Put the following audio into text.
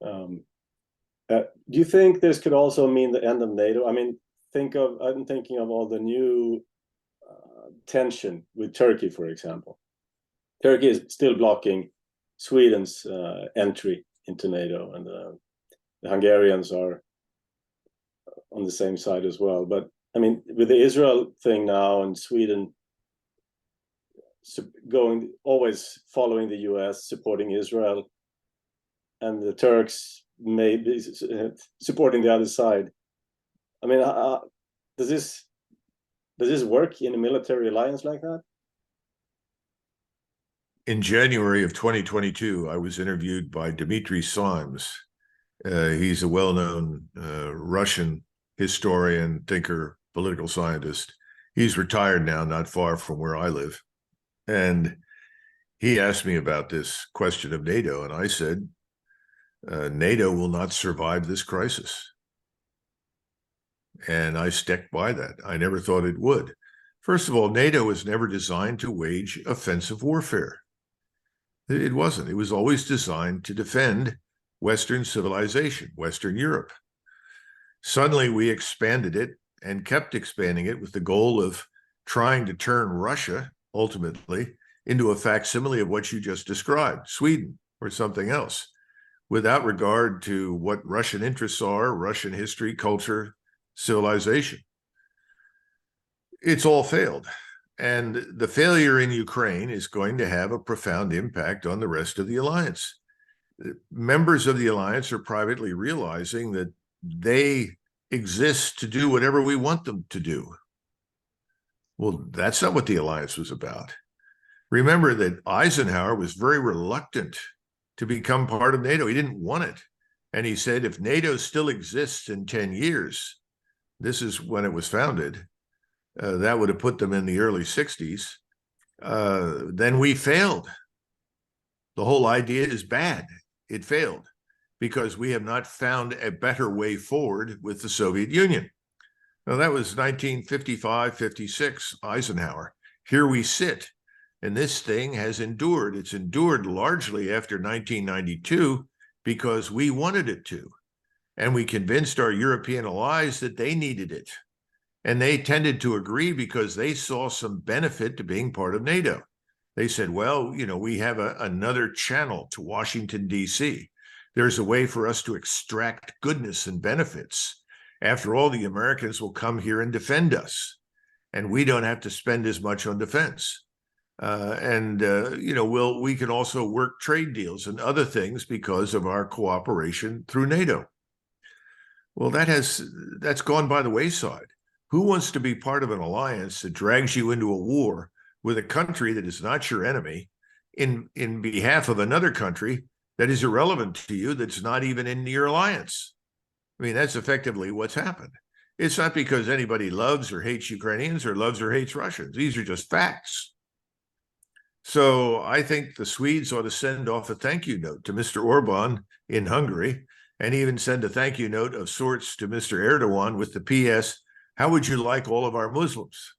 Um, do you think this could also mean the end of NATO? I mean, I'm thinking of all the new tension with Turkey, for example. Turkey is still blocking Sweden's entry into NATO, and the Hungarians are on the same side as well. But I mean, with the Israel thing now and Sweden going always following the US, supporting Israel, and the Turks maybe supporting the other side. I mean, does this work in a military alliance like that? In January of 2022, I was interviewed by Dmitry Simes. He's a well-known Russian historian, thinker, political scientist. He's retired now, not far from where I live. And he asked me about this question of NATO, and I said, NATO will not survive this crisis. And I stuck by that. I never thought it would. First of all, NATO was never designed to wage offensive warfare. It wasn't. It was always designed to defend Western civilization, Western Europe. Suddenly, we expanded it and kept expanding it with the goal of trying to turn Russia, ultimately, into a facsimile of what you just described, Sweden or something else, without regard to what Russian interests are, Russian history, culture, civilization. It's all failed. And the failure in Ukraine is going to have a profound impact on the rest of the alliance. Members of the alliance are privately realizing that they exist to do whatever we want them to do. Well, that's not what the alliance was about. Remember that Eisenhower was very reluctant to become part of NATO. He didn't want it. And he said, if NATO still exists in 10 years, this is when it was founded, that would have put them in the early 60s, then we failed. The whole idea is bad. It failed because we have not found a better way forward with the Soviet Union. Now, that was 1955, 56, Eisenhower. Here we sit, and this thing has endured. It's endured largely after 1992 because we wanted it to, and we convinced our European allies that they needed it. And they tended to agree because they saw some benefit to being part of NATO. They said, well, we have another channel to Washington, D.C. There's a way for us to extract goodness and benefits. After all, the Americans will come here and defend us, and we don't have to spend as much on defense. We can also work trade deals and other things because of our cooperation through NATO. Well, that's gone by the wayside. Who wants to be part of an alliance that drags you into a war with a country that is not your enemy in behalf of another country that is irrelevant to you, that's not even in your alliance? I mean, that's effectively what's happened. It's not because anybody loves or hates Ukrainians or loves or hates Russians. These are just facts. So I think the Swedes ought to send off a thank you note to Mr. Orban in Hungary, and even send a thank you note of sorts to Mr. Erdogan with the PS, how would you like all of our Muslims?